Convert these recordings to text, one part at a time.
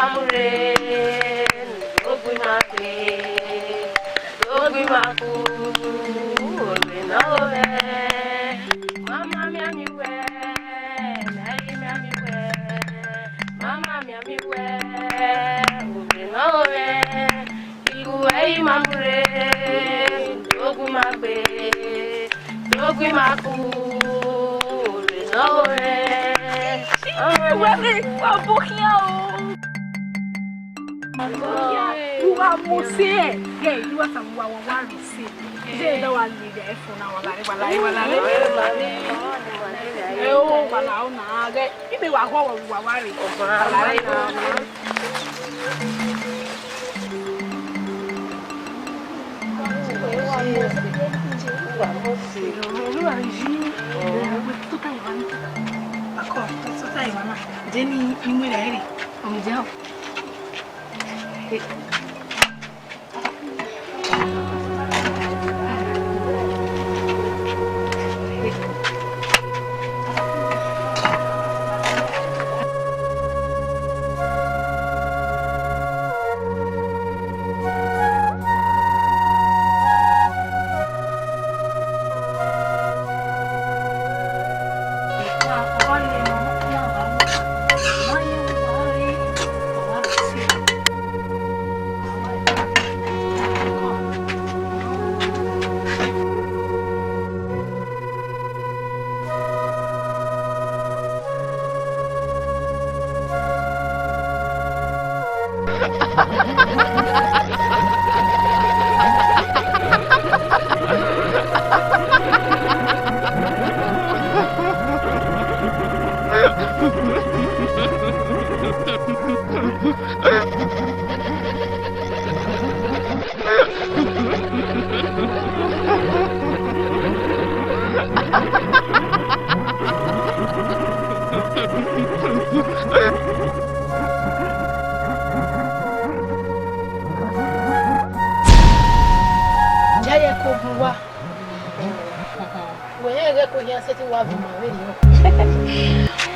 mamure ogwi mate ogwi maku we no we mama mi ami we nai mi ami we mama mi ami we we no we iku ei mamure ogwi magbe ogwi maku we no we You are Mose. Hey, you are some one to see. They don't want me there for now. Oh, but now, if they were home, we were worried. Jenny, you will ready. On the job.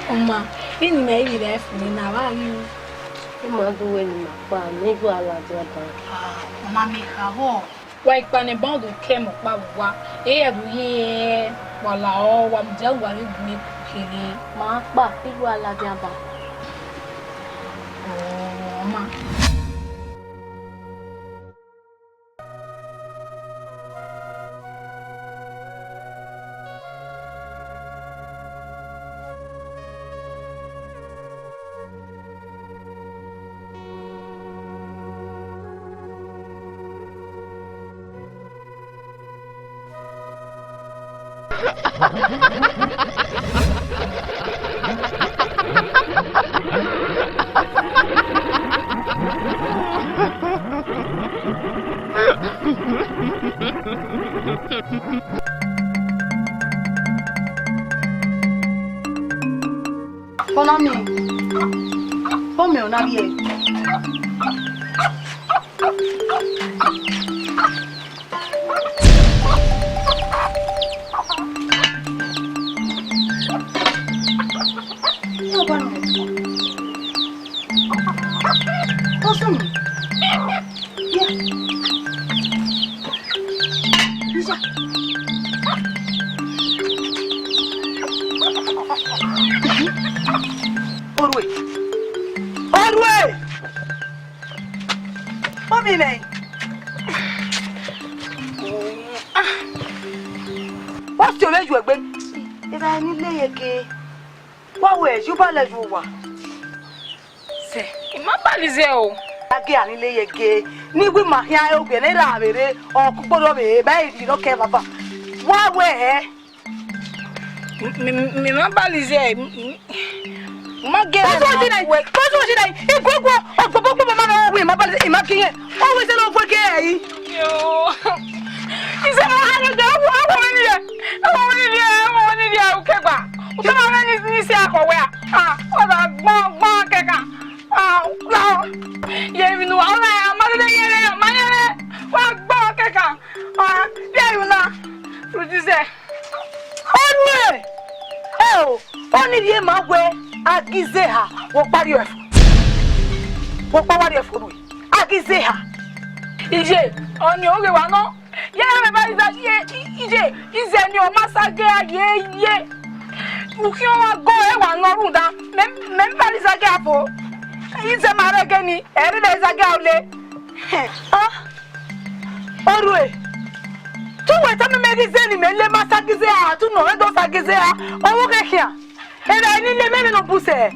Oma, ini mai ile funi na wa yu. Uma do ele pa, nem do ala do ba. Oma mi ka ho. Wa ipa ni bond do kemo pa wa. E ya du ye wala o wa mja wa ri mi kiri. Ma pa ti do ala do ba. Oma. Come on, Navi. What's your age? If I need lay again, what way you ballad you were? Say, in my balizeo. Again, lay again. Need with my hair open and I or put of a baby, you don't care about. What way? Me, my balizeo. My girl, what did I? If we go up for Mamma, we must imagine always an over gay. Is that only the Magwe, Agizeha, or Barrier. wo pa wa de foru akize ha ije oni oge wa no ye me ba iza ije ize ni o masage ye uki o wa go e wa no runda me ba iza ge afo ize mare ge ni eri le iza ge ole orue tu we ta me gize ni me le masagize ha tu no e do sagize ha owo ke kia era ni le me no buse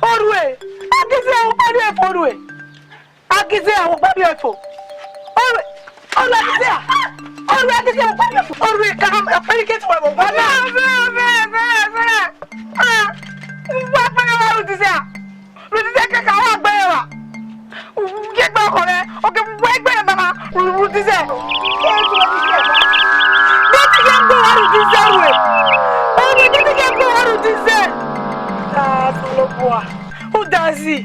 orue agize o pa de forue agize o pa de fo orue orue agize o pa de fo orue ka am aplicate wa bo na wa pa na wa udise a udise ke ka wa gbe wa ke gbe ko re o ke wa gbe mama udise Dati ke gbe wa udise we orue dati ke gbe wa udise solo boa o dazi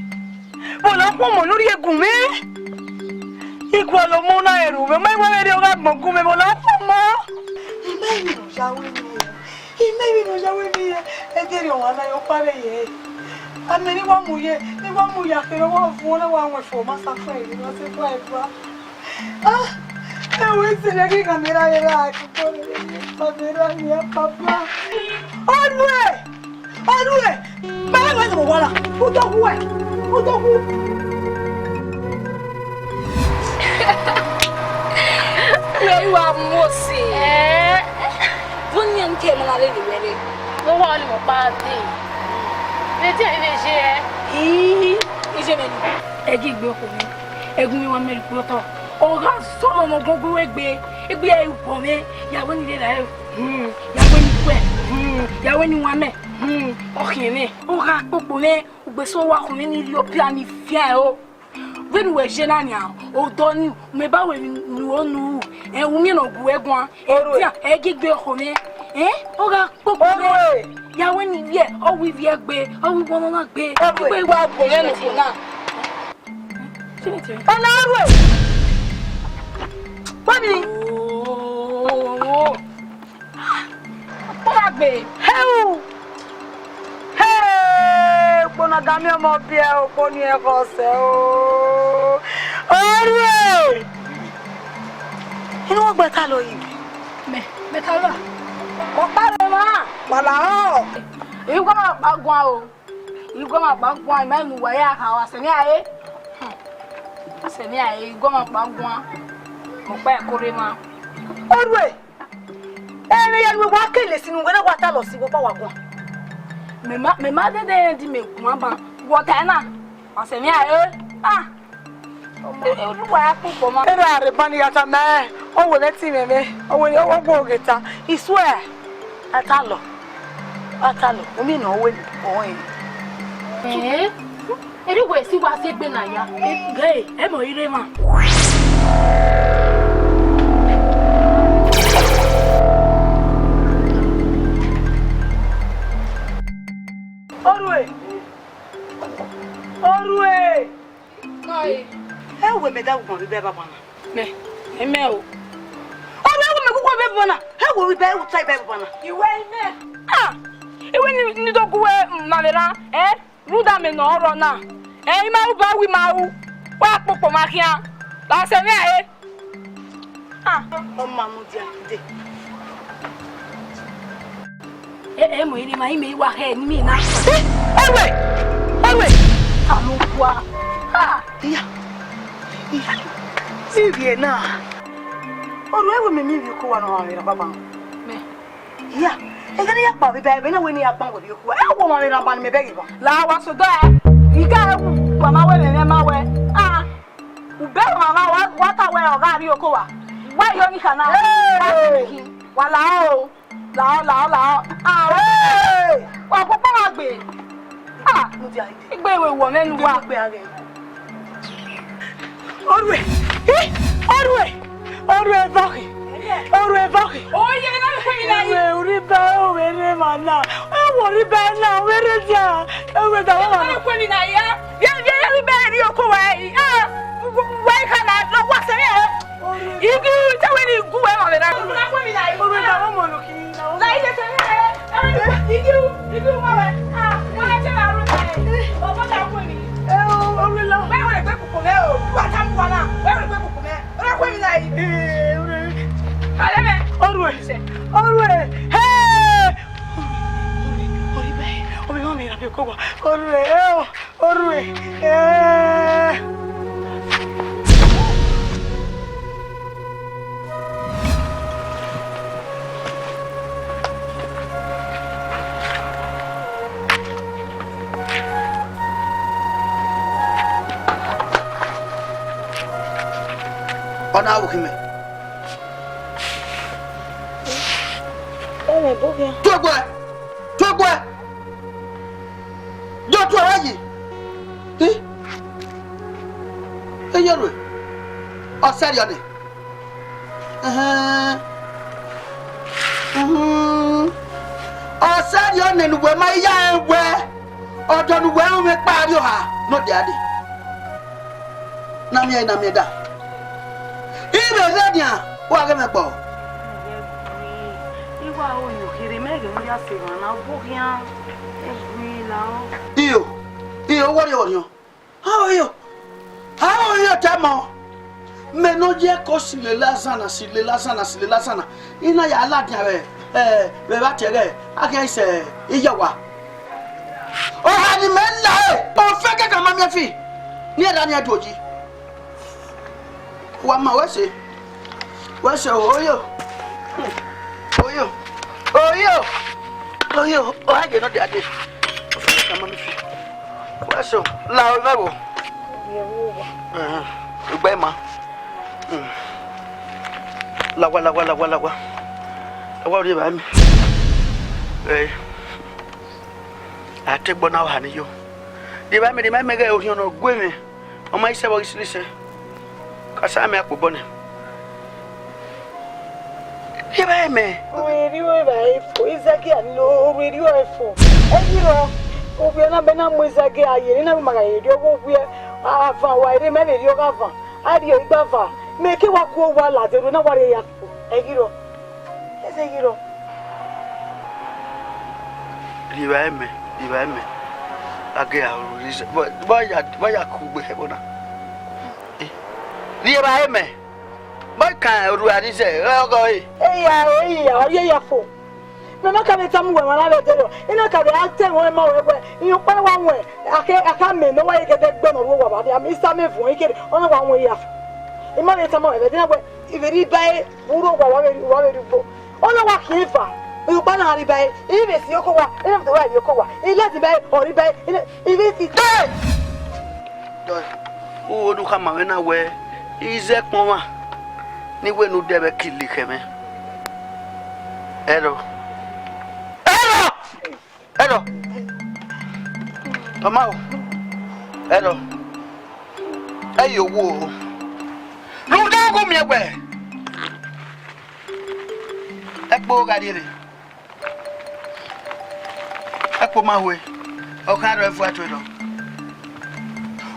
bo la po mo lórí egun mi iko lo mo na eru me mai wa re o ga gbongun me bo la po mo ime mi no jawe mi e deri o ana yo pare ye ameni wa mu ya ke wa fun na wa won fo ma sa fun e no se fo e fa e we se le ki camera ye la ko camera ni papa Orue! Báwo ni mo wala? O to ku. Le wa mo si. Buni nke mo na le wele. Mo wa ni mo pa de. Le ti e le je e. Ije me ni. Egi gbe ko mi. Egun mi wa me ri to. O ga so mo gogo egbe e po me. Yawo ni le la e. Yawo ni kwe. Yawo ni wa me. Okay, o ga popo me, o gbe so wa ko mi ni lo plan fia o. When we jenania, o doni, me ba we ni onu, e wu mi no gu egun, e gigbe ko me. O ga popo me. Ya we ni ye, o wi vie gbe, o wi won na gbe. Gbe wa bo ye no ko na. Ona arwe. Bani. Oh. O ga gbe. Heu. Bona gami mo bia o koni e ko se o orue inu wo gbe ta lo yi me ta lo o pa le ma wala o igu ma pa gwan me nu wa ya ha wa se ni aye igu ma pa gwan mo pa e kore ma orue ene ya nu wa kele sinu we na wa ta lo si wo pa wa gwan me ma de di me kuma ba water na o se mi aye Olúwa púpọ̀ ma era re bani ata me o wo le ti me o wo ni o gbo geta isu e atalo o mi na owo ni o yin eri we si wa se gbe na ya e mo ire ma Orue Kai ewe me da wo bi be baba na me eme o ewe me kuko be baba na ewe we be wo tai be baba na iwe me iwe ni doguwe mavera ruda me no oro na ima u ba wi ma u wa popo ma kian la se mi aye o ma mu dia de mo iri ma ime wa he ni mi na ewe alukwa iya Sivie na oru ewe me mi bi ko wa no wa baba me iya e gani ya pa bi be na we ni ya pa ko bi ko e wo ma mi na ba ni me be ba la wa so do iga wa ma we me ma we ube wa ta we o ga ri oko wa yo ni kana wa la wa popo ma gbe mo di aide igbe we wo menu wa gbe are orue voki o ye na ko mi na we uri ba o we re mana o wo ri ba na we re ja o we da wa ko ni na ya ri ba ri oko wa wa kana lo wa se mi igi te we ni gu we ma be na ko mi na o we da wa mo lo ki na la ide se mi igi ma we wa che na ru ta o mo da ko ni o we lo Orue. Ona ukime. Bobia. Toi. Yo toi ayi. Eyoro. O serio ni. O serio ni nuwe ma ya enwe. Odo nuwe o me pari o ha. No de ade. Na mi da. Ibe zedia wa ge me po. Iwa o yo kire mege mo ya se na bobia. Iyo, what are you? How are you? Tamo? Menoje kosile lasana. Ina ya aladia we ba tere. Ake se iyawa. O hani menla o feke ka mama fi. Ni e da ni adoji. Wa ma wese. Oyo. O haje no de ade. So, la o mebo. Ugbe ma. Lawa. Awa ri ba mi. Ate gbona o hani yo. Di ba mi ga o hion no gwe mi. O ma ise bo isilise. Ka sa mi apobo ni. Di ba me. We ba ifo, izaki alo, we ri o ifo. Ejiro. Obi na bena mwezage aye na maga yedi obi afa wa ire me le yoga fa ari o igba fa me ke wa ko wa la de na ware ya egiro ezegiro Liba me age a rise ba ya ku gbe hebona liba me ba kan ru ari se ogo ya fo Mama kabe tamu we wana le dero. Ina kabe ate we ma we. Iyo pa wa we. Aka me no wa ye de gbe no wo ba de. Am isa me fun ike. Ona wa we ya. Ima le tamu we de na we. Iveri bai wuro wa we bo. Ona wa kifa. Iyo pa na ri bai. Ibe si yoko wa. Ina to wa yoko wa. Ile ti bai ori bai. Ibe ti. Do. O du kama we na we. Ize pon wa. Ni we nu debe kili keme. Hello. Tomao. Hello. Ayo wo. Lu da go mi egbe. Epo gadire. Epo mawe. O kan ro fu atwedo.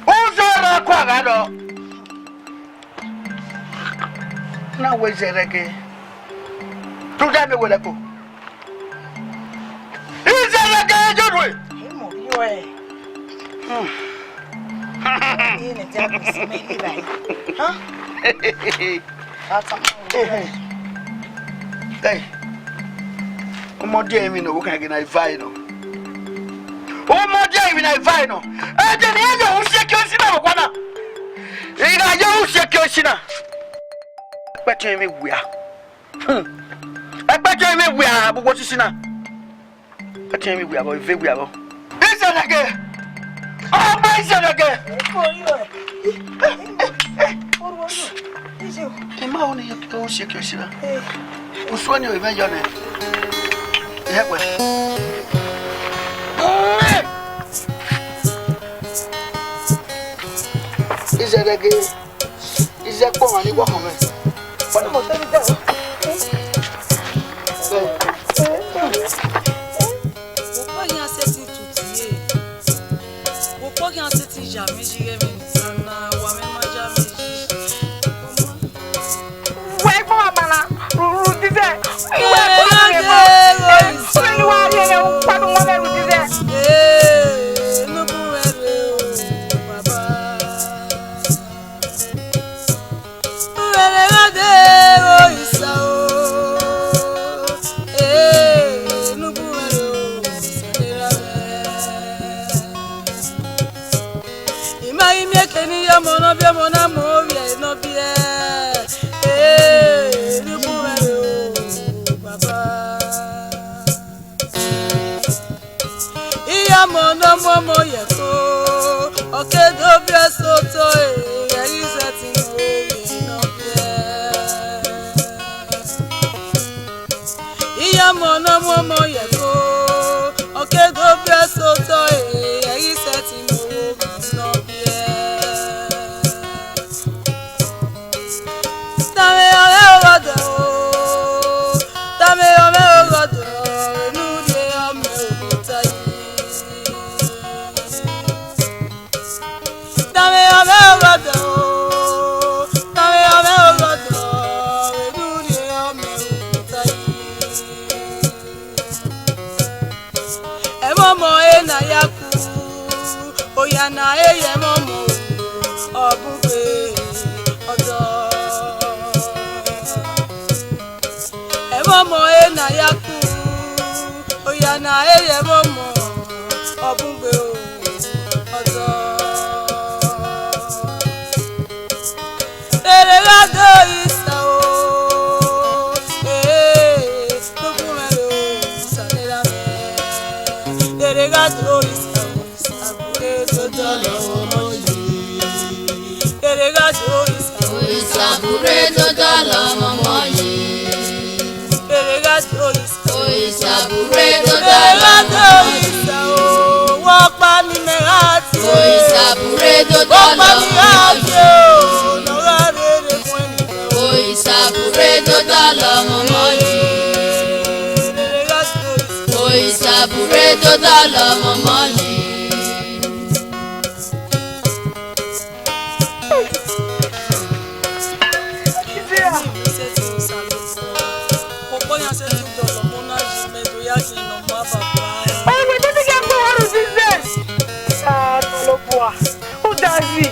O so ra kwa ga do. Na we zereke. Tu da me wo lepo. Izereke jodwe. Mo yo Ini jago semedi baik. Hah? Hey. Omode mi no wo kan gina ifai no. Omode mi na ifai no. E je ni ejo u se ki o sina wo na. Ina je u se ki o sina. Petin mi wia. Petin mi wia bugo sisina. Petin mi wia bo ife wia bo. Izereke. Oh, my son again. Emma only you to shake your shiller. Who's one you even your name? Yeah, well. Is that again? Is that one? You walk on me. What about that? Jamais j'irai sana wa me ma jamais. Ouais bon bana. Disait. Ouais. Ni wa ye o pa no mo le disait. No puedo baba. Uele de o isao. No puedo sanera. Imai mieke ni ya mono bia mona movie no bia. Nubuwe baba. Iya mono momo yeko. Okedo bia soto yizati movie no bia. Iya mono momo yeko. Okedo bia soto yizati movie no bia. Tame ome ogodo, tame ome ogodo, enudie ome ogotai. Tame ome ogodo, tame ome ogodo, enudie ome ogotai. Emomo ena yaku, oyana eye momo, obube odo. Emomo ena yaku, oyana eye momo, obube odo. Delegado isa o, nukumelo sanela me. Delegado isa o, sabure totolo moji. Delegado isa o, sabure totolo moji. Delegado isa o, sabure totolo moji. Walk by me merati. Sabure totolo moji. Sabure totolo moji. Sabure totolo moji. Who does it?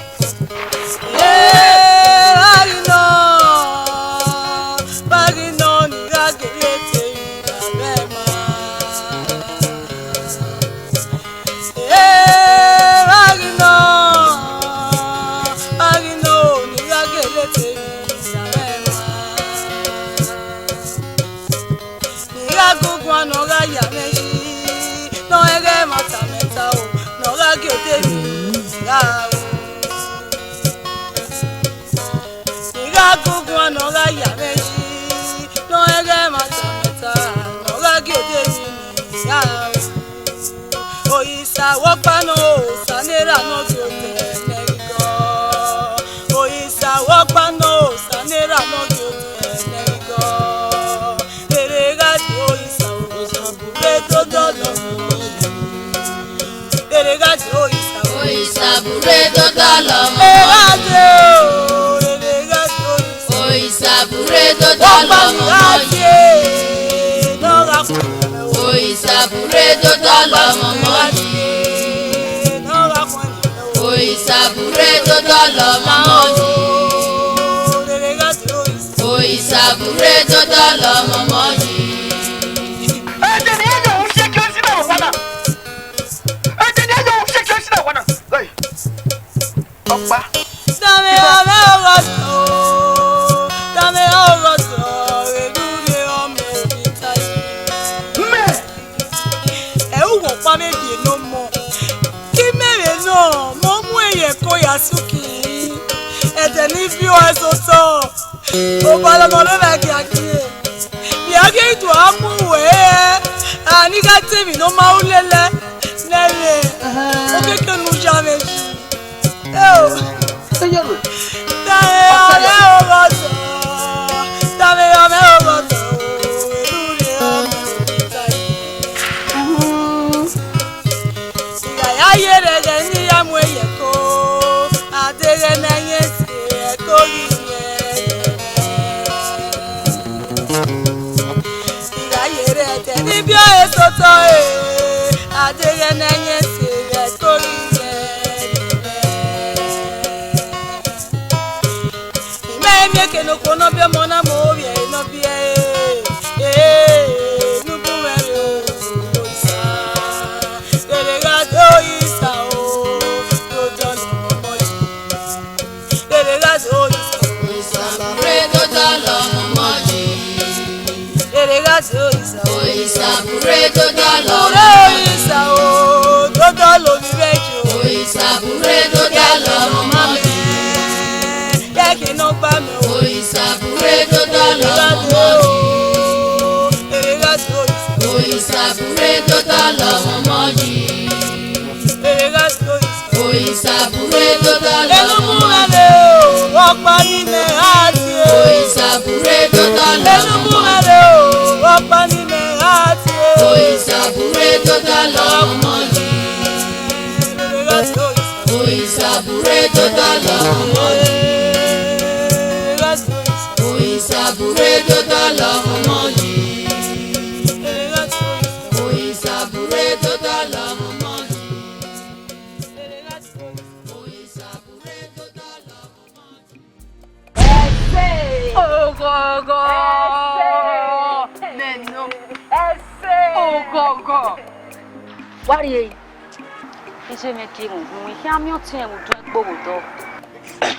Oisa wopano sanera no gyote nerigo. Oisa wopano sanera no gyote nerigo. Erega oisa sabure totolo moji. Erega oisa sabure totolo moji. Erega oisa sabure totolo moji. Sabure totolo moji. Sabure totolo moji. Sabure totolo moji. Dame ome ogodo, dame ogodo, enudie ome ogotai. Ewo pa meje no mo. Ki mere no, mo mu eye ko yasuki. Ede ni fi o esoto. O bala mo le ba ki akire. Bi age tu amu we. Ani ga temi no ma ulele. Lele. O keke nu jamais. Dame ome ogodo, dame ome ogodo, enudie ome ogotai. Ayere ni ya mweyeko, adere na yesi ekoliye. Ayere ni bio esoto adere na yesi ekoliye. Ime mieke no kono bia mona mo bia no bia nubuwe oisa. Delegado isa o totolo moji. Òyìsàbúrẹ́ tó dá lọ. Òyìsà o, tó dá lọ mi méjì o. Òyìsàbúrẹ́ tó dá lọ mọ́mọ́ mi. Jẹ́ kí iná gbá mi o. Òyìsàbúrẹ́ tó dá lọ mọ́mọ́ mi. Òyìsàbúrẹ́ tó dá lọ mọ́mọ́ mi. Òyìsàbúrẹ́ tó dá lọ mọ́mọ́ mi. Ọ̀pá nílẹ̀ àti o. Òyìsàbúrẹ́ tó dá lọ mọ́mọ́ mi. Ọ̀pá nílẹ̀ àti o. Òyìsàbúrẹ́ tó dá lọ mọ́mọ́ mi. Òyìsàbúrẹ́ tó dá lọ mọ́mọ́ mi. Òyìsàbúrẹ́ tó dá lọ mọ́mọ́ mi. Òyìsàbúrẹ́ tó dá lọ mọ́mọ́ mi. Òyìsàbúrẹ́ tó dá lọ mọ́mọ́ mi. Ogogo. Neno. Ogogo. Wari. Ise me ki mu mi hia mi otin mu dun gbowo do.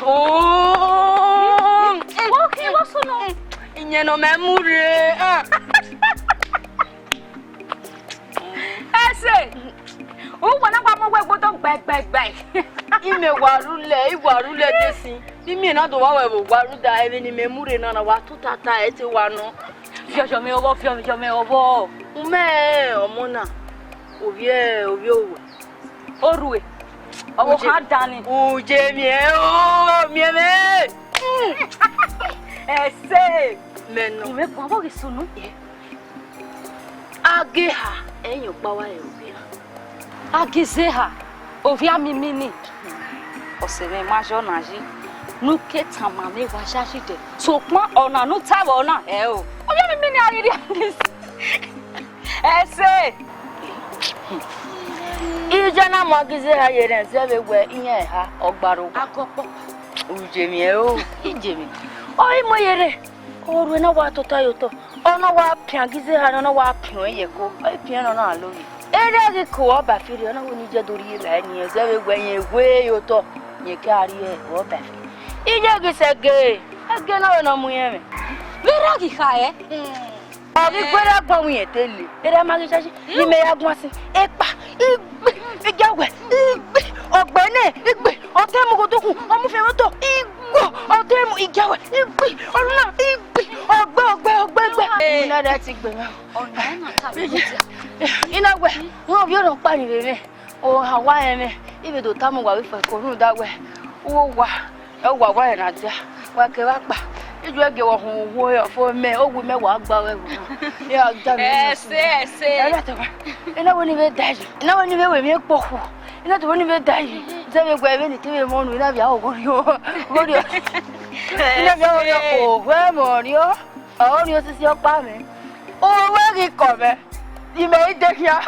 Oh! Okay, what's no? Inye no memure. Ese. O wa na pa mo we gbodo gbe. Ime warule desin. Imi na do wa we wo waruda ebe ni memure na na wa tutata e ti wa no. Fiojo me obo. Ume omona. Ovie owo. Orue. Owo ha dani. Uje mi me. Ese. Meno. Ime po abo ke sunu. Ageha enyo pa wa e ovia. Agizeha ovia mimini. Oseme majo naji. Nu ketama me wa shashide. So pon ona nu tawo ona o. Ovia mimini ayiri agis. Ese. Ije na magize ha yere nse begwe ihe ha ogbaro akopo ujemi o ijemi oi mo yere oru na wa tota yoto ona wa pian gize ha na wa pian yeko oi pian na aloyi ere gi ko oba firi ona woni je dori la ni nse begwe yen egwe yoto ye kari e oba ije gi sege ege na no mu yeme vera gi ha e Abi gbera gbon wi etele. Ere ma gise si ni me ya gun asin. Epa, igbe, ijawe, igbe, ogbene, igbe, otemu godokun, omu fe moto, igbo, otemu ijawe, igbe, oruna, igbe, ogbe. Ina da ti gbe me. Ona na ta bi ti. Ina gbe, won bi o pa ni rere. O hawa eme, ibe do tamu wa wi fe ko run dagwe. Wo wa, e wa e na ja. Wa ke wa pa. Ijo ege wo hun wo yo fo me o wu me wa gba we wu ya ja mi ese ina to ina woni be daji ina woni be we mi poku ina to woni be daji se be gwa be ni ti be mo nu ina bi awo gori ina bi awo o we mo ri o sisi o pa mi o we ri ko me di me ide ya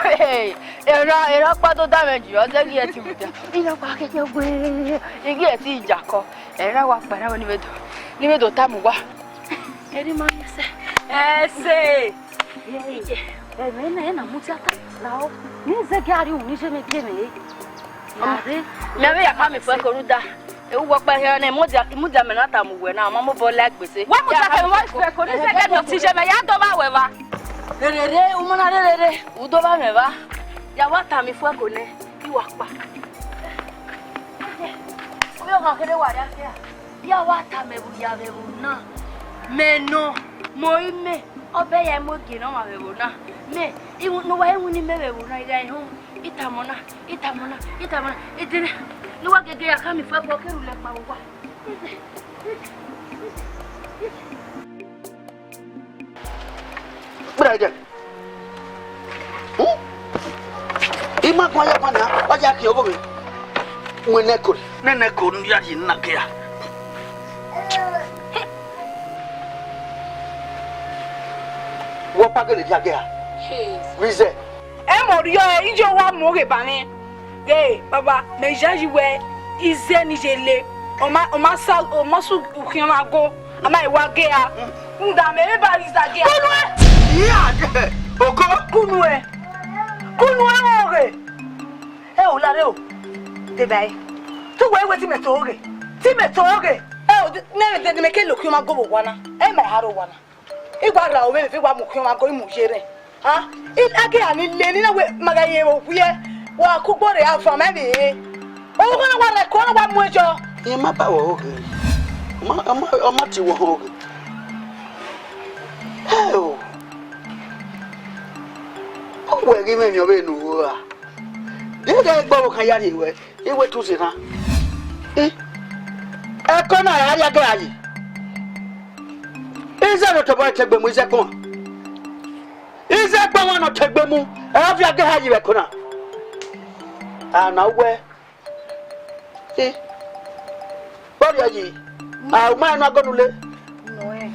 era pa to damage o se ki e ti mu ja ina pa ke gbe igi e ti ija ko era wa pa na woni be do ni me do tamu wa eri ma yese ese ye me na mutiata lao ni ze gari uni je me keme yare me be ya pa mi fo ko ruda e wo pa he na mudia me na tamu we na mo bo la gbese wa mudia ke wa fo ko ni ze ke do ti je me ya do ba we ba rere umona rere udo ba me ba ya wa ta mi fo ko ne iwa pa o yo ka kede wa ya ke ya wata mebu ya mebu na meno moime obe ya mogi no ma mebu na me iwu no wa ewu ni mebu na ida ihu itamona idire no wa gege ya kami fa bo keru le pa wa Braja ima kwa ya pana oja ki obo mi nweneko neneko ndi ya ji nna ke ya wo pagele dia gea rize e mo ri o ijo wa mo re ba ni baba me jaji we ize ni jele o ma su ukin ma go ama iwa gea nda me ba riza gea ya oko kunu e o re e o la re o de bai tu we ti me to re e o ne me ke lo ki ma go bo wana e me haro wana Igwara o me fi wa mu kyon ma ko mu jere. Ha? Age ani le ni na we magaye wo kuye. Wa ku gbore afa me be. O ko na wa le ko na wa mu ejo. E ma ba wo oge. O ma ti wo oge. Oh. O we gi me mi o be nu wo a. De ga gbo kan ya ni we. Iwe tu si na. E ko na ya ga ayi. Ize no to boy tegbe mu ize kon. Ize gbo won no tegbe mu. E fi aga ayi we ko na. Ana we. Bori ayi. Ah, ma no agonule. No eh.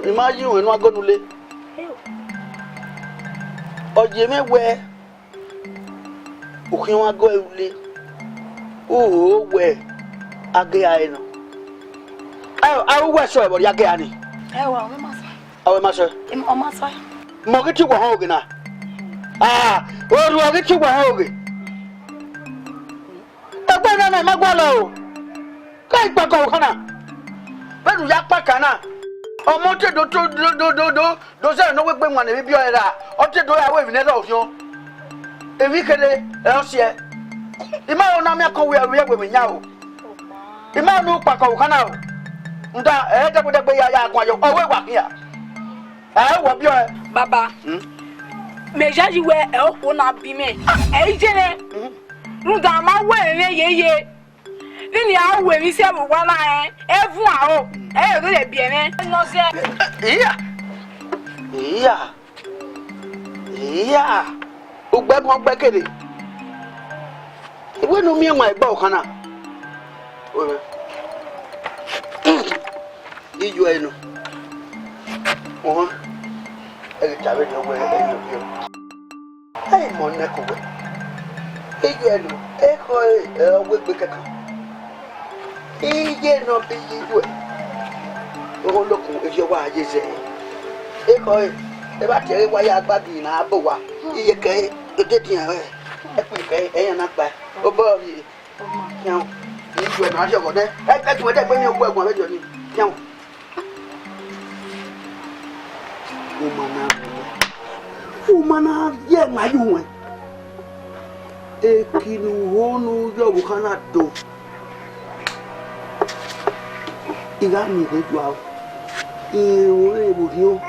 Imagine we no agonule. Oje me we. Okin wa go ewule. Oh we. Age ayi no. Awo we so e bori age ani. Ewa we masa. Awo ma so. O masa. Mo ki ti wo han oge na. Ah, o ru oge ti wo han oge. Egbe na ma gwa lo o. Ka ipa ko kana. Bedu ya pa kana. Omo te do se no we gbe nwa na bi o era. O te do ya we vi na o fion. Evi kede e o se. Ima o na me ko we we me nya o. Ima no pa ko kana o. Nda e degbe ya agwa yo o we wa kia. Wo bi o Baba. Me jaji we e o ko na bi me. E jere. Nda ma we ne yeye. Ni a we mi se wo wa na e fun a o. E yo le bi ene. No se. Iya. O gbe mo gbe kede. Iwe no mi enwa egba o kana. O Ijo eno. E tabe no we e yo. Ai mo ne ko we. Ijo eno. E ko we gbe kaka. Iye no bi ijo. O lo ko e yo wa aye se. E ko e ba tere wa ya agbabi na abo wa. Iye ke o de ti an e pe ke e yan na pa. O bo mi. Yan. Ijo eno ajo ko de. E tu de pe mi o gbo egbon mejo ni. Yan. Umana ye mayuwe ekinu honu yo bukana do iga mi de jwa iwe budio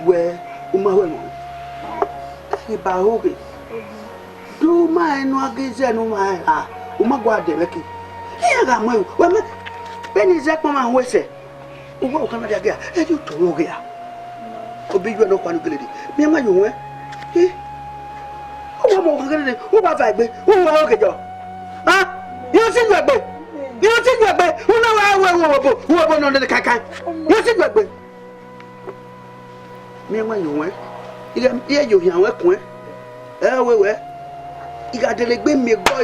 we umawe mo e ba hoge do ma enu ageze no ma a umagwa de leki iya ga mo we me beni ze pon ma wese uwo kan de aga e ju to hoge ya obi ju no kwanu gelede mi ma yuwe o mo kan de o ba fa gbe o wa hoge jo ha yo si ju egbe o na wa wo bo no de kankan yo si ju egbe mi ma yuwe iye yo yan we kun we iga dele gbe mi gbo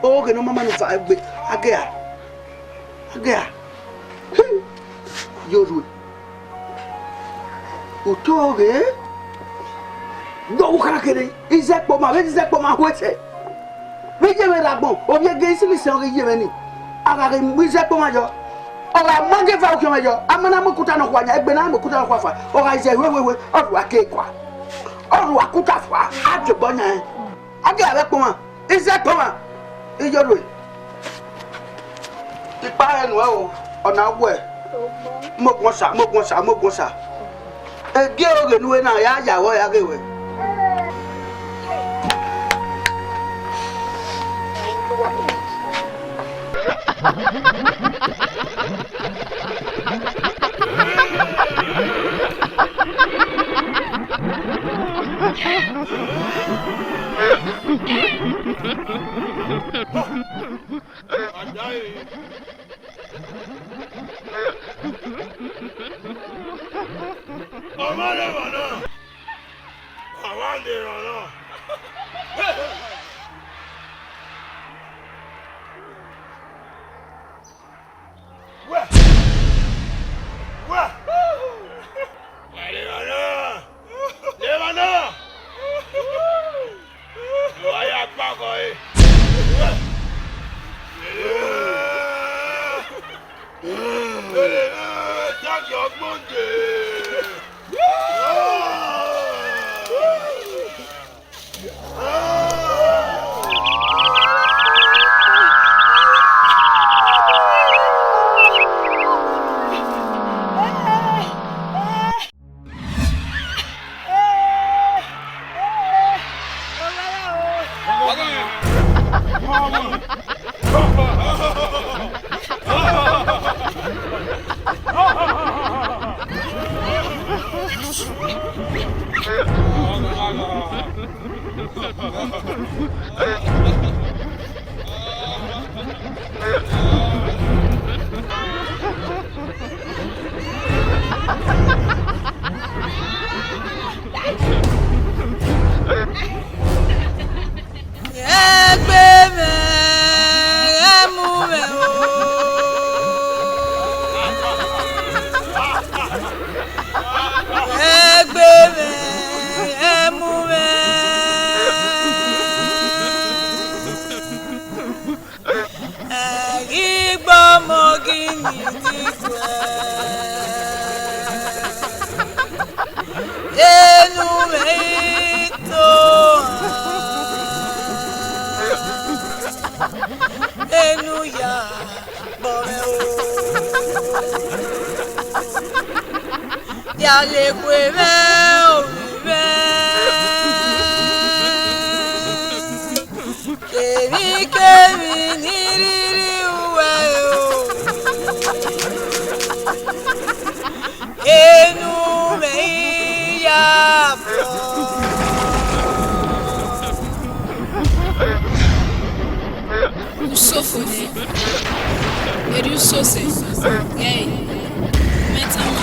o ge no mama no fa gbe age a yoru o to ge do kana kere izepo ma wese we je me lagbon o bi ge isi se o ge me ni aga ge mi izepo ma jo o ga mo ge fa o ke ma jo amana mo kuta no kwa nya egbe na mo kuta no kwa fa o ga ise we o ru ake kwa o ru akuta fa ajo bonya age abe po ma izepo ma ijoru ipa enu o ona we mo gun sa e ge o ge nuwe na ya yawo ya ge we gbọ́ mọ́ kí ni dínkù ẹnu mi tó ẹnu yà bọ̀rẹ̀ o yà lè pè mẹ́ òbí mẹ́ kèmí ní rírí wẹ̀ o ẹnu mi yà bọ̀. Usofone, eri usose, gay, metama,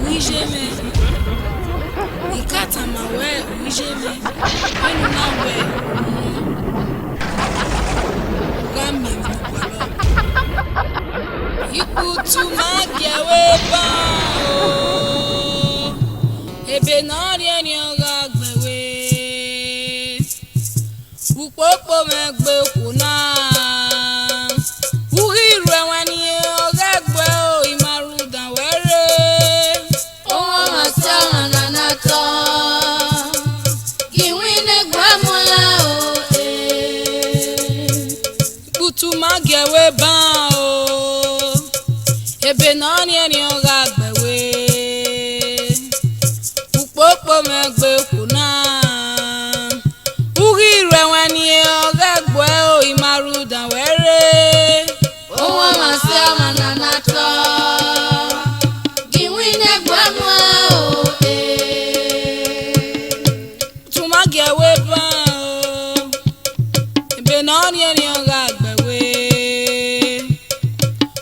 uijeme, ikata mawe uijeme, enu nawe, gami mkwalo, ikutu magyawe ba o, ebe nari eni oga gbewe. Upopo megbe kuna Uhiru ewani ogegbe o imaruda were Owo masama nanato Giwine gwamola o Kutu magyewe ba o Ebe nani eni ogagbewe Upopo megbe kuna Imaruda were Owo masama nanato Giwine gwamola o Tumagewe ba o Ebe nani eni ogagbewe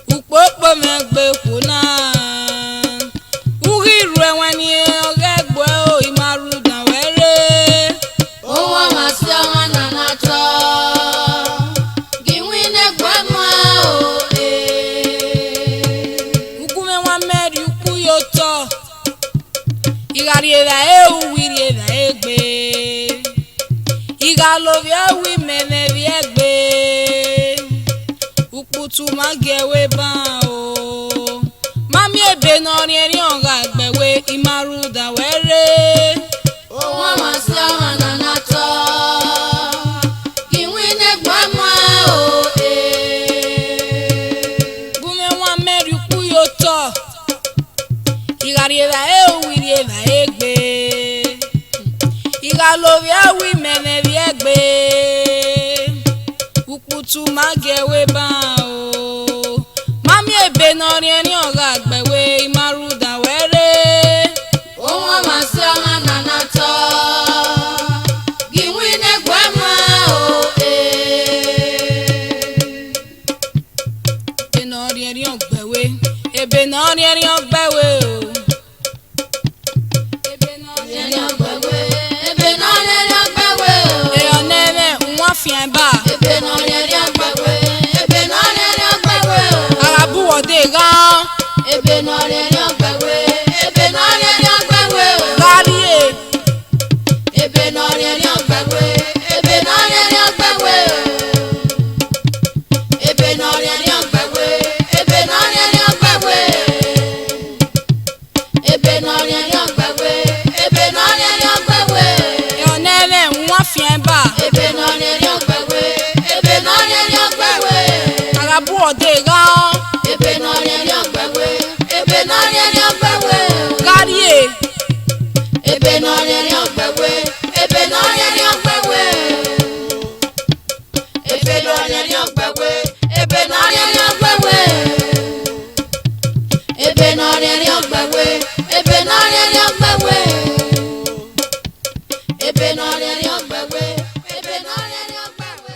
Upopo megbe kuna Uhiru ewani ogegbe o imaruda were Owo masama nanato Igariela wiriela egbe Igalovia wi meneli egbe Uputu magyewe ba o Mami ebe nori eri onga gbewe imaruda were Owo masama nanato Giwine gwamola o Gume wa meri kuyoto Igariela wiriela egbe Igalovia wi meneli egbe Uputu magyewe ba o Mami ebe nori eri onga gbewe imaruda were Owo masama nanato Giwine gwamola o Ebe nori eri ogbewe o Fiamba Ebe no leri agbagbe Ebe no leri agbagbe Arabu wode gan Ebe no leri agbagbe Ebe no leri agbagbe Galie Ebe no leri agbagbe Ebe no leri agbagbe Ebe no leri agbagbe Ebe no leri agbagbe Ebe no leri agbagbe Ebe no leri agbagbe Yonele nwa fiamba Ebe no leri agbagbe Ebe no leri agbagbe Arabu wode gan Ebe no leri agbagbe Ebe no leri agbagbe Galie Ebe no leri agbagbe Ebe no leri agbagbe Ebe no leri agbagbe Ebe no leri agbagbe Ebe no leri agbagbe Ebe no leri agbagbe Ebe no leri agbagbe Ebe no leri agbagbe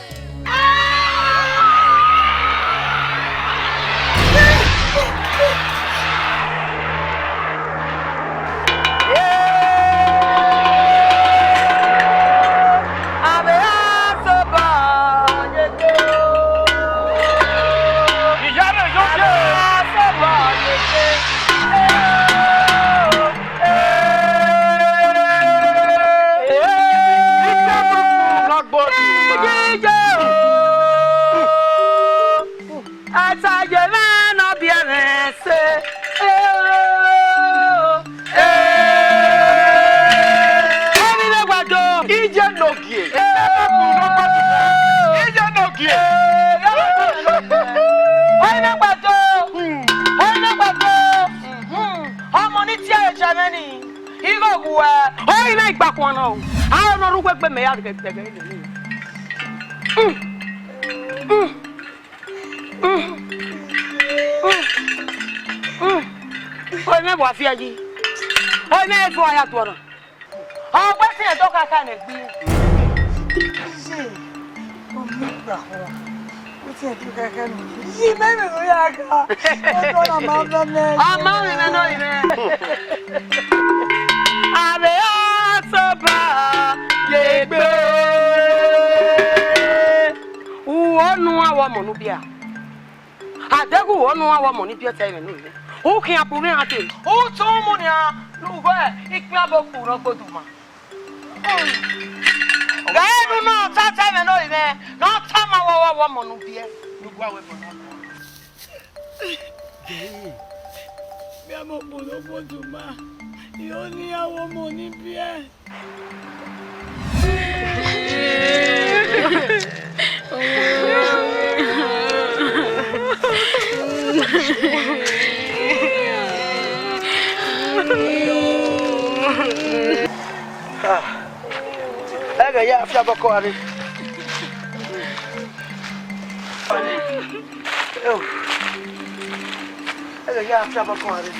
Atajeme no bienese. Oni guado. Ije nogie. Ije nogie. Oni guado. Oni guado. Omo ni ti e jameni. Igo guwe. Oyi na igba kan na o. A no ru gbe me ya gege ni. Oi me boa fia ji. Oi me fo aya to no. O gbe ti e to kaka na gbi. ṣe o mi gbà ho o ti e du kaka ni yi me me lo ya ka o to na ma be me Ama mi me no ire. Ave asoba ye gbe. Uonu awo mo nu bia. Adegu uonu awo mo ni bia ta ire no ire. O kin apuri ate. O to mo ni a lu go e ipin aboku ro gboduma. Gaebu no tata me no ire. No tama wo mo nu bia. Nu gwa we mo na. bí a mọ̀ pọ̀ lọ́pọ̀ tó máa yóò ní àwọn ọmọ níbí ẹ̀. Ega ya afya bako ari. Ega ya afya bako ari.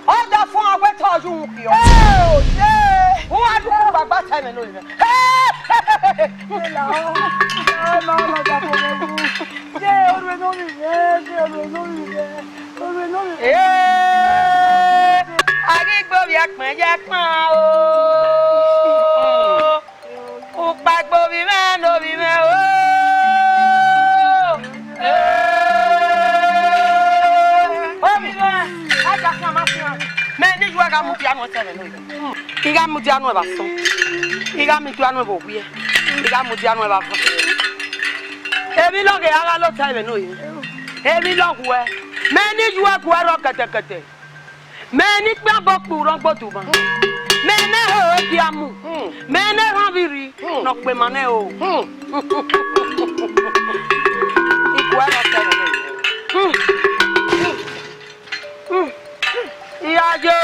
Oda fún agbe tọ́jú un pio. Wọ́n á dúkú bàbá tẹ̀mẹ̀ lórí rẹ̀. Arígbòbi àpẹ̀jẹ̀ pọ́n o. Òpàgbòbi mẹ́ lóbi mẹ́ o. Mais ni joie ga mutiano tele no. Iga mutiano ba so. Iga mutiano bo wie. Iga mutiano ba so. Emi lo ge ara lo tele no yi. Emi lo we. Mais ni joie ku ro kete. Mais ni gba bo pu ro gbodu ba. Mais na ho di amu. Mais na ran biri no pe mane o. Iku ro tele no. Ìyájọ́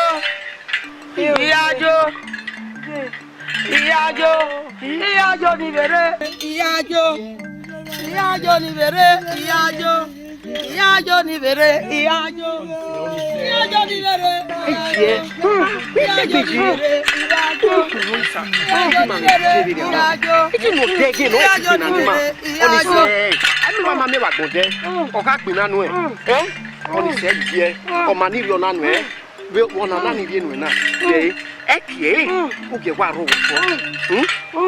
ni bèrè. Ìyájọ́ ni bèrè. Ìyájọ́ ni bèrè. Wona nani vie no na ye ekie o ge wa ro so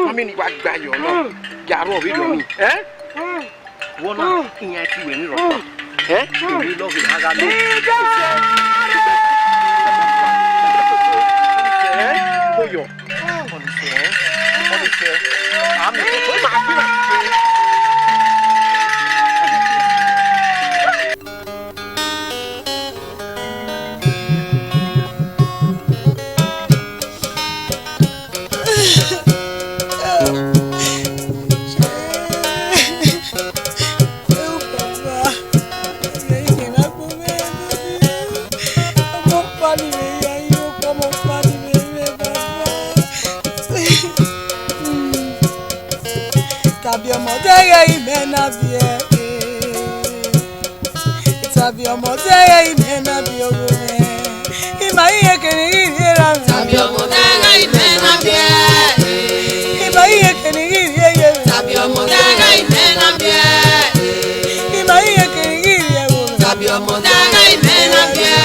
mami ni wa gba yo no ya ro vi do mi wona kiyan ti we ni ro mi lo ge aga lo koyo oni se ami ko ma gbe na ọmọdé yẹ ìmẹ́ náà bí ẹ. Tàbí ọmọdé yẹ ìmẹ́ náà bí owó rẹ̀. Ìmọ̀ yíyẹ kìíní yìí rà mí. Tàbí ọmọdé yẹ ìmẹ́ náà bí ẹ. Ìmọ̀ yíyẹ kìíní yìí yẹ rẹ̀. Tàbí ọmọdé yẹ ìmẹ́ náà bí ẹ. Ìmọ̀ yíyẹ kìíní yìí yẹ wò. Tàbí ọmọdé yẹ ìmẹ́ náà bí ẹ.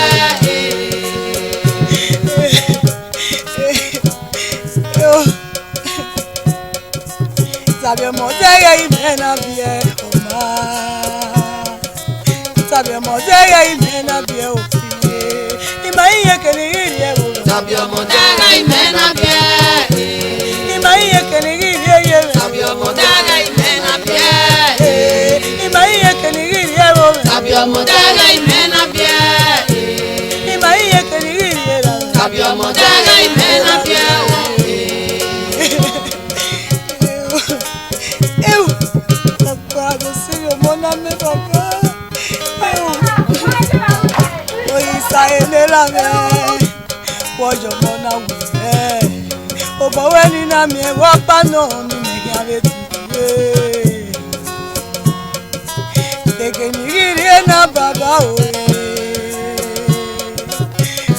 Tàbí ọmọdé yẹ ìmẹ́ náà bí ẹ ọmọ. Tàbí ọmọdé yẹ ìmẹ́ náà bí ẹ òfìyè. Ìmọ̀ yíyẹ kìíní yìí yẹ wò. Tàbí ọmọdé yẹ ìmẹ́ náà bí ẹ. Ìmọ̀ yíyẹ kìíní yìí yẹ rẹ̀. Tàbí ọmọdé yẹ ìmẹ́ náà bí ẹ. Ìmọ̀ yíyẹ kìíní yìí yẹ wò. Tàbí ọmọdé yẹ ìmẹ́ náà bí ẹ. Ìmọ̀ yíyẹ kìíní yìí yẹ rẹ̀. Tàbí ọmọdé yẹ ìmẹ́ náà bí ẹ. Eu apago se eu vou na minha boca. Oi, sai nela me. Pode eu vou na mulher. O bom é ni na minha roupa não me quer ver. Tem que me ir na baba oi.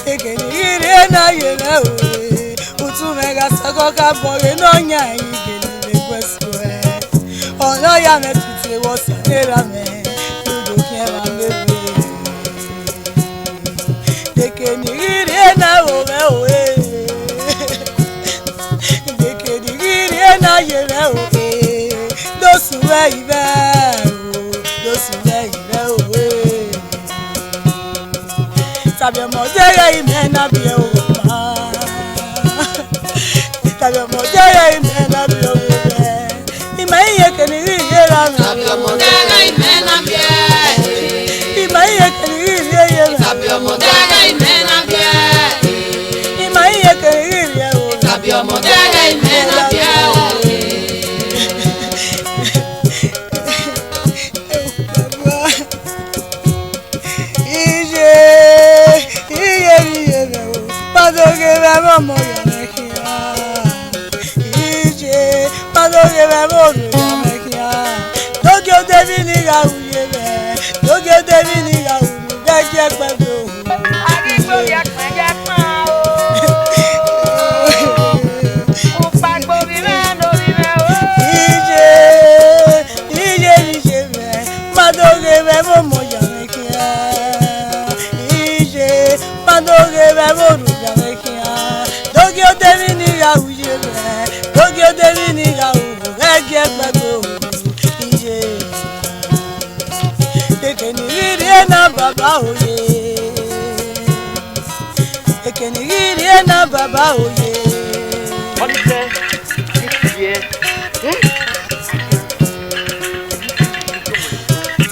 Tem que me ir na yele oi. O tu mega saco cabore não nhai que me questo é. Ọ̀nà ya me tutu ewo sanera me Ludo kien wa bebe Deke ni giri na ome oe Deke ni giri na yere oe Dosu we ibe o Dosu we ibe oe Tàbí ọmọdé yẹ ìmẹ́ náà bí ẹ o ma Tàbí ọmọdé yẹ ìmẹ́ náà bí ẹ o Ìmọ̀ yíyẹ kìíní yìí yẹ rà mí. Tàbí ọmọdé yẹ ìmẹ́ náà bí ẹ. Ìmọ̀ yíyẹ kìíní yìí yẹ rà. Tàbí ọmọdé yẹ ìmẹ́ náà bí ẹ. Ìmọ̀ yíyẹ kìíní yìí yẹ o. Tàbí ọmọdé yẹ ìmẹ́ náà bí ẹ. Iye rẹ̀ o, pàtókè rẹ̀ mọ̀ mọ̀ yàrá kí á. Pàtókè rẹ̀ mọ̀ mọ̀ yàrá kí á. Lókè tẹ́bí ní ìyàwó yẹ rẹ̀, lókè tẹ́bí ní ìyàwó rẹ̀ jẹ́ pẹ̀lú òun. Àdìgbò yẹ pẹ̀jẹ̀ pọ́n o. Òpàgbò mi rẹ̀ lórí rẹ̀ o. Iye rẹ̀, pàtókè rẹ̀ mọ̀ mọ̀ yàrá kí á. Pàtókè rẹ̀ mọ̀ mọ̀ yàrá kí á. Lókè tẹ́bí ní ìyàwó yẹ rẹ̀, lókè tẹ́bí ní ìyàwó rẹ̀ jẹ́ pẹ̀lú òun. Ekeni giri na baba oye. Ekeni giri na baba oye. Ọdún tẹ ìfìyẹ.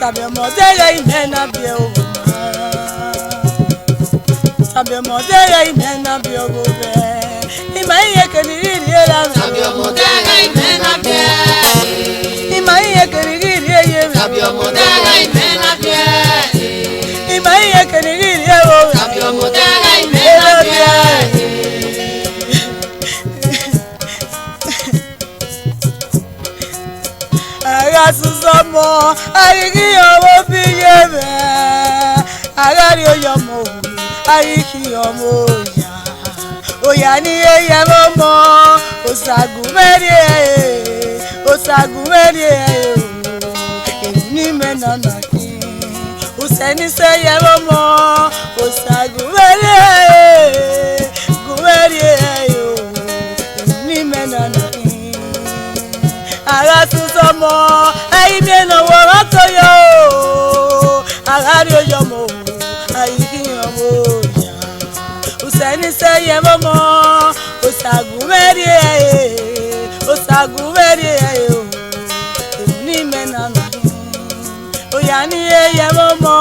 Tàbí ọmọdé yẹ ìmẹ́ náà bí owó máa. Tàbí ọmọdé yẹ ìmẹ́ náà bí owó rẹ̀. Ìmọ̀ yíyẹ keni giri na rẹ̀. Tàbí ọmọdé yẹ ìmẹ́ náà bí ẹ. Ìmọ̀ yíyẹ keni giri yẹ rẹ̀. Tàbí ọmọdé yẹ ìmẹ́ náà bí ẹ. Ìmọ̀ yíyẹ keni giri yẹ wò rẹ̀. Tàbí ọmọdé yẹ ìmẹ́ náà bí ẹ. Ara sísọ mọ àyíkí ọmọ fi yé bẹ́ẹ̀. Ara rí oyọmọ òwú àyíkí ọmọ òyà. Òyà ní eyẹ mọ́mọ́ òṣàgùn mẹ́rin ẹ̀ òṣàgùn mẹ́rin ẹ̀ o. Èmi ní mẹ́nàmá kí òṣèní sẹ́yẹ mọ́mọ́ òṣàgùn mẹ́rin ẹ̀ gùn mẹ́rin ẹ̀ o. Èmi ní mẹ́nàmá kí. Ara tún sọmọ ẹyin mi ìnáwó rántó yọ o. Ara rí oyọmọ òwú àyíkí ọmọ òyà. Òṣèní sẹ́yẹ mọ́mọ́ òṣàgùn mẹ́rin ẹ̀ òṣàgùn mẹ́rin ẹ̀ o. Èmi ní mẹ́nàmá kí. Òyà ní eyẹ mọ́mọ́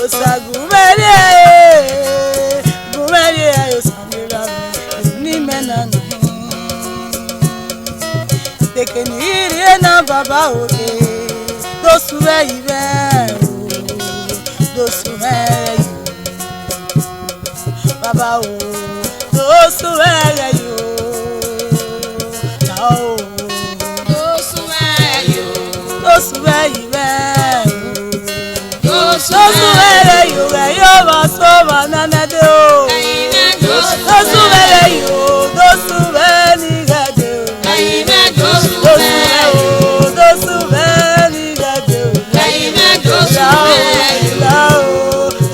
òṣàgùn mẹ́rin ẹ̀ gùn mẹ́rin ẹ̀ òṣàmìlà mi. Èmi ní mẹ́nàmá kí. Ekeni giri na baba oye. Dosu we ibe o. Dosu we yo. Baba o. Dosu we yo. Na o. Dosu we yo. Dosuvere yo va sova nanade o. Dosuvere yo, dosuveni gade o. Dosuvere o, dosuveni gade o. Lao,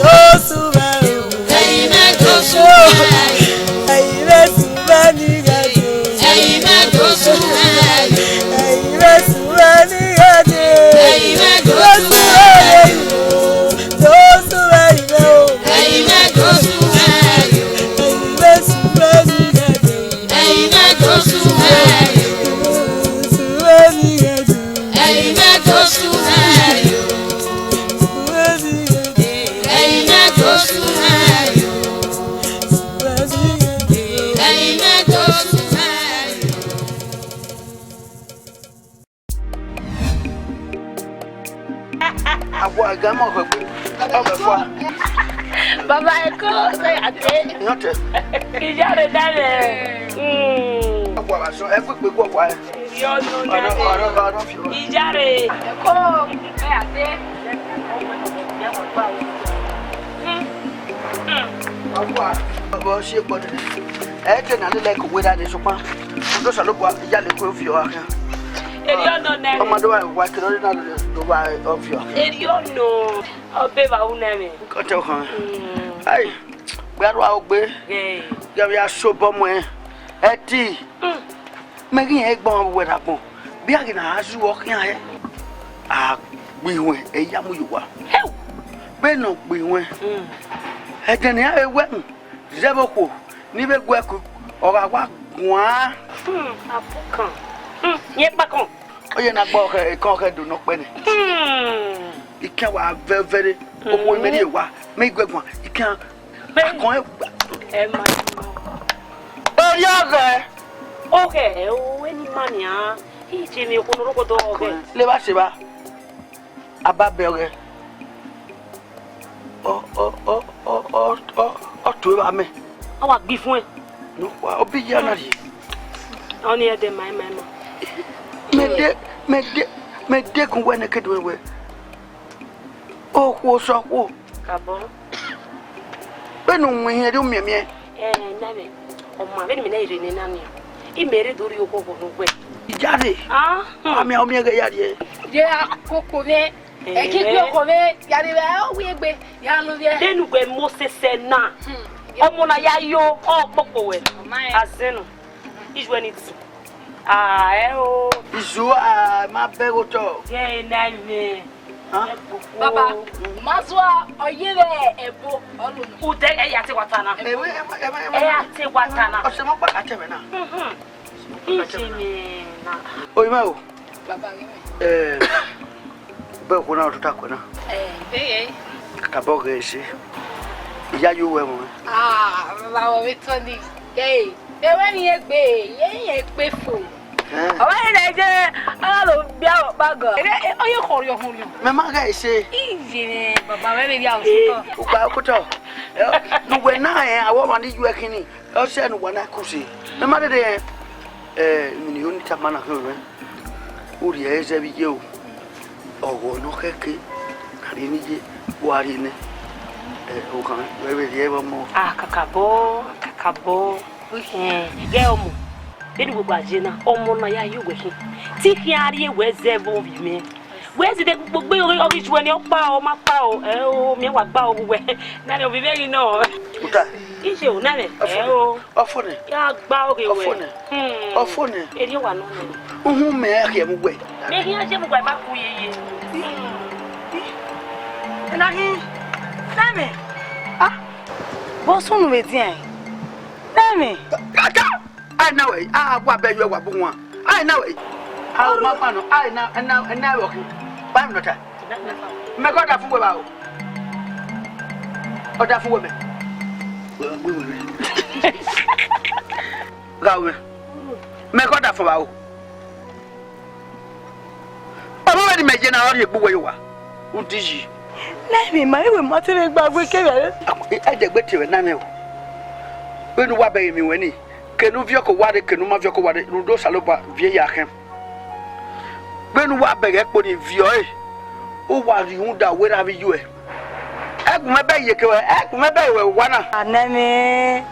dosuvere o. Eime suveni gade o. Eime suveni gade o. Baba Eko, say ate. Not it. Ijare dale. So every big one. Yo no dale. Ijare. Eko, say ate. Well, she got it. I can't like without the sopa. Those are what the yellow curve you are. I'm not doing what can only do by of you. You know, I'll pay my own name. Got to her. Hey, where I'll be? Give you a soap on me. At tea. Making egg bomb with a bone. Be again as you walk in. Ah, we went a yamu you are. Hell, but no, we went. I can have a weapon. Zeboko, never work or I walk one. Yet back on. Oh, you're not walk a cocker, do not penny. It can't have very open many. Make good one. You can't make one. Oh, yeah, okay. Oh, any money, he Jimmy Honogo. Levasiba. About Belger. Oh, two of me. I want beef one. No, I'll be Yanadi. Only at the my mamma. Make dick when I could do it. Oh, what's up? Cabo. But no, when you do me, and Navy. Oh, my elimination in Nania. He made it do you go away. Daddy, I'm your Yadi. Yeah, Coco, I keep your comment. Yadi, we be Yanu. Then when Moses said, nah. Omona yayo, oh, Poco, as Zeno. Is when it's. Oh, you are my begoto. Yeah, name. Papa, Maswa, or you there, a book, who take a yate watana. Ayate watana. Or some of Atamena. Oh, no. But when I was talking, Caboga, see. Yeah, you will. Ah, it's funny. Hey. When you be full. Oh, I don't be out bagger. Oh, you call your home. Mamma, I say, easy, Baba, very young. No, when I want you working, I'll send one I could see. No matter there, you need a man of her. Would you as every you? Oh, no, Kaki, Karini, Warine. Who can very ever more? Ah, Cacabo. Gelmo, then we were Jenna, Omona, you with him. Take here, where's the movie? Where's the book of each when your power, my power? Oh, me what bow away. None of you very know. Is you, Nanny? Oh, often, yeah, bow away. Often, and you are no. Who may I hear away? May he have him by back way. And I Sammy. What's on with you? Sammy. I know it. What better you want? I know it. How my man, I now and now, okay. Bam, not that. My God, I fool about. Or that woman. Go. My God, I fool out. I'm already making out here, where you are. Who did you? Let me, my own material bag. We came I did better than Nano. When you are baby, when he can you go what it can you have your what it will do saloba via him. When you are beg equity via who was you that wherever you are. Egumebe yekewe, egumebe we wana. Aneme.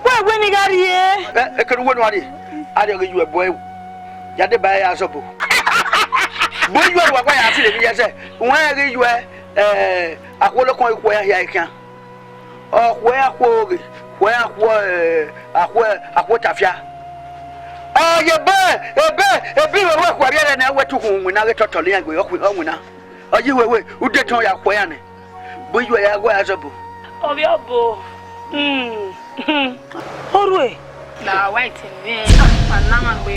Where ni gari e? Ekere wonu ade. Ade go you boy. Yade ba ya sopo. Boy you wa kwa ya ti le bi yese. Won re you akwolo kon ikwo ya ya ikan. O kwo ya kwo ge. Kwo ya kwo akwo tafia. Oh ye ebe we kwa bia na wetu hu na getotole ya go yo na. Oji wewe udeton ya kwo ya ne. Boy you ya go ya sopo. Obi obo. Orwe. La white ni. Anama we.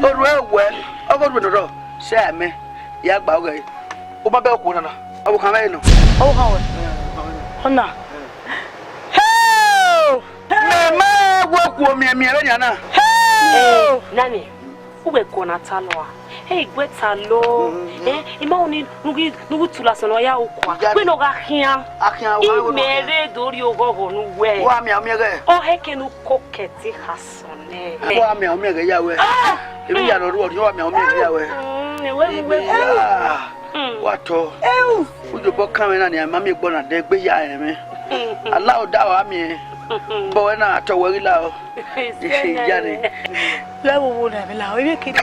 Orwe we. Ogo do se me ya gba oge. O ba be ku na na. Abu kan me no. Oh hawe. Ona. Hey! Me wo ku mi be ni ana. Hey! Nani. Ube kona taloa. Hey gwetalo. Ima oni nugu tula sono ya ukwa. We no ga hian. Akia wa Imere dori ogogo nu we. wa mi amege. O heke nu koketi hasone. Wa mi amege ya we. Ebi ya no ru wa mi amege ya we. We. Wato. Ujo bo kan na ni mama egbo na de gbe ya eme. Allah da wa mi. Bo we na to we la o. Ya ni. Lewo wo na be la o be kiri.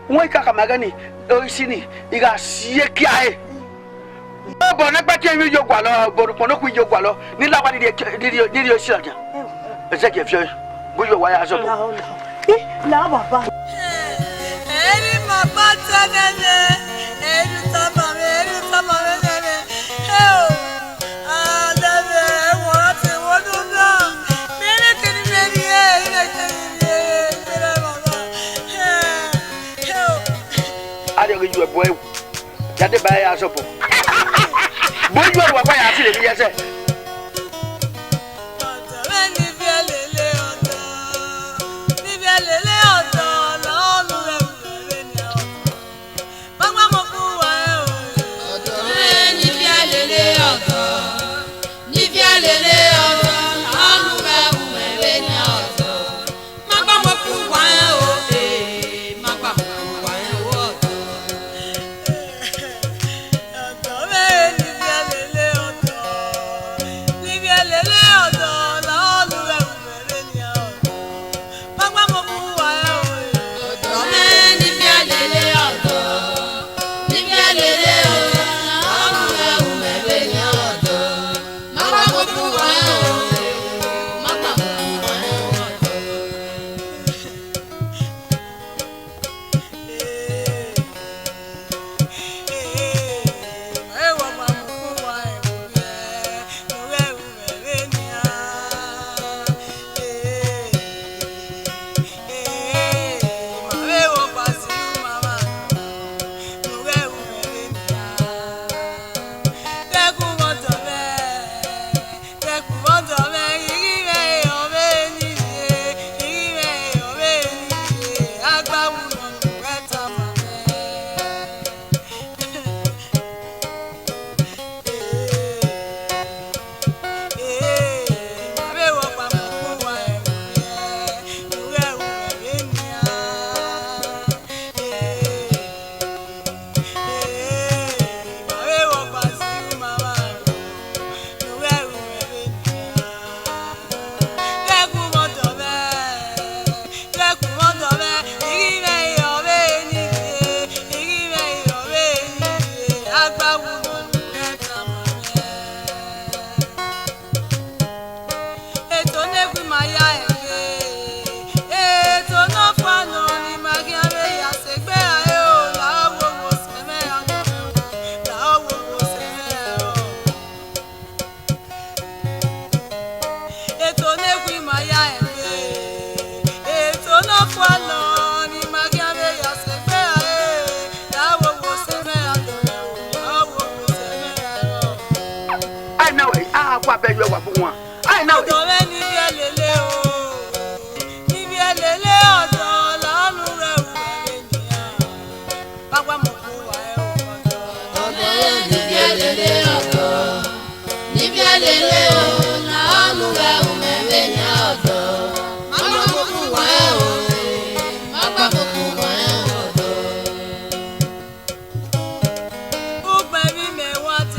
Wọ́n ká kàmágánì oríṣi ni ìgbà sí kí a yẹ. Bọ̀ nígbà tí èmi yóò gbà lọ bọ̀dùpọ̀ náà kú yóò gbà lọ ní lápá nídìí oṣù àjà. Ẹ̀sẹ̀ kìí fi ọ́ bóyá wáyà aṣọ bọ̀. La baba. Eri mama tanene, eri tamame nene. Heo, adebe wati woduna. Mene kini meni ene kini mene mama. Heo. Ade oge ju ebo ewu. Jade ba ya aṣọ bọ̀. Bóyá wà wáyà àti lè fi yẹsẹ̀. Ugbe mi me wati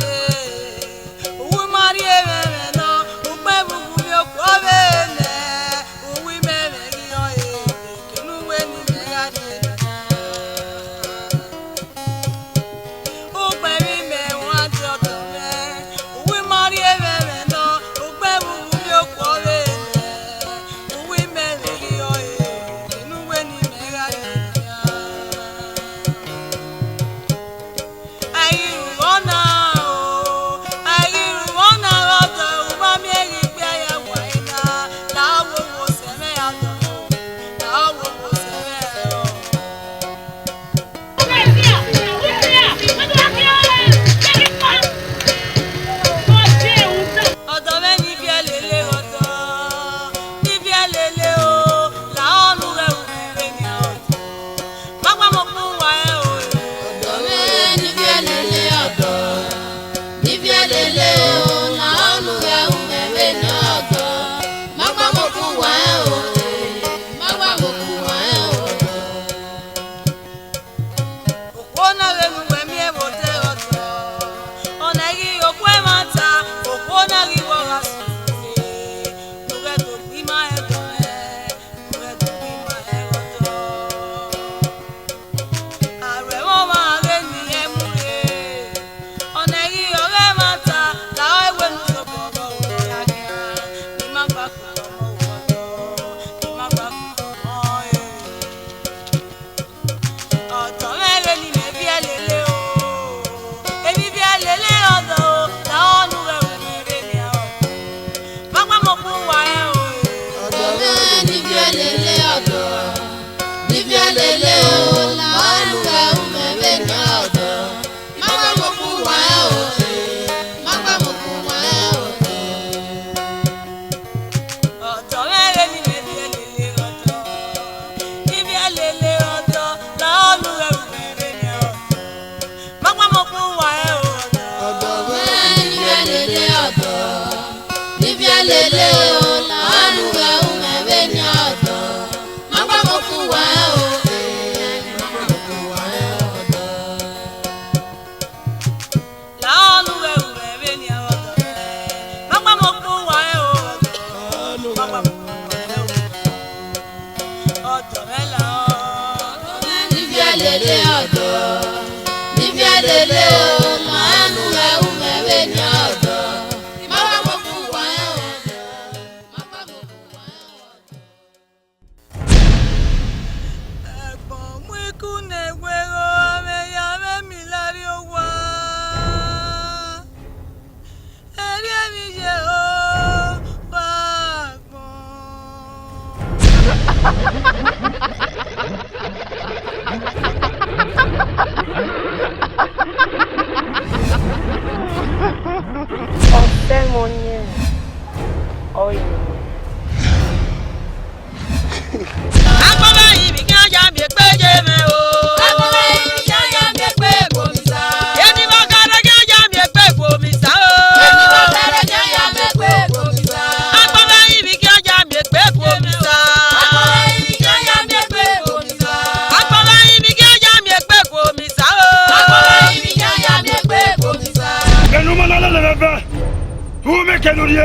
Où me kenourie?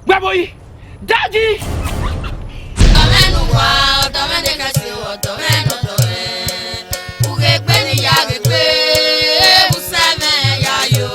Gbaboyi! Daddy! Tomenu wa, tomenu kasi wa, tomenu tome. Uge ni ya ge useme ya yo.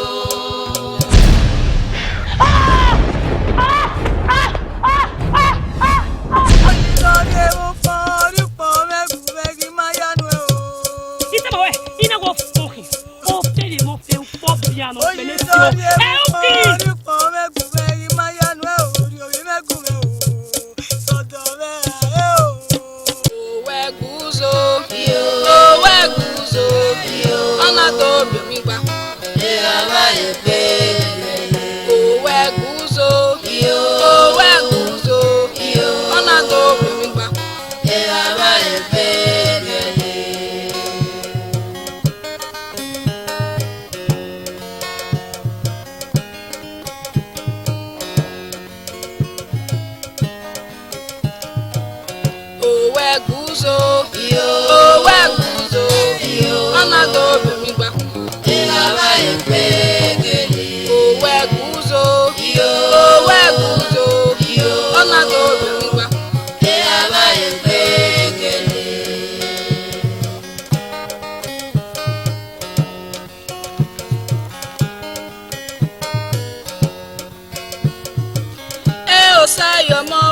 Say your mom.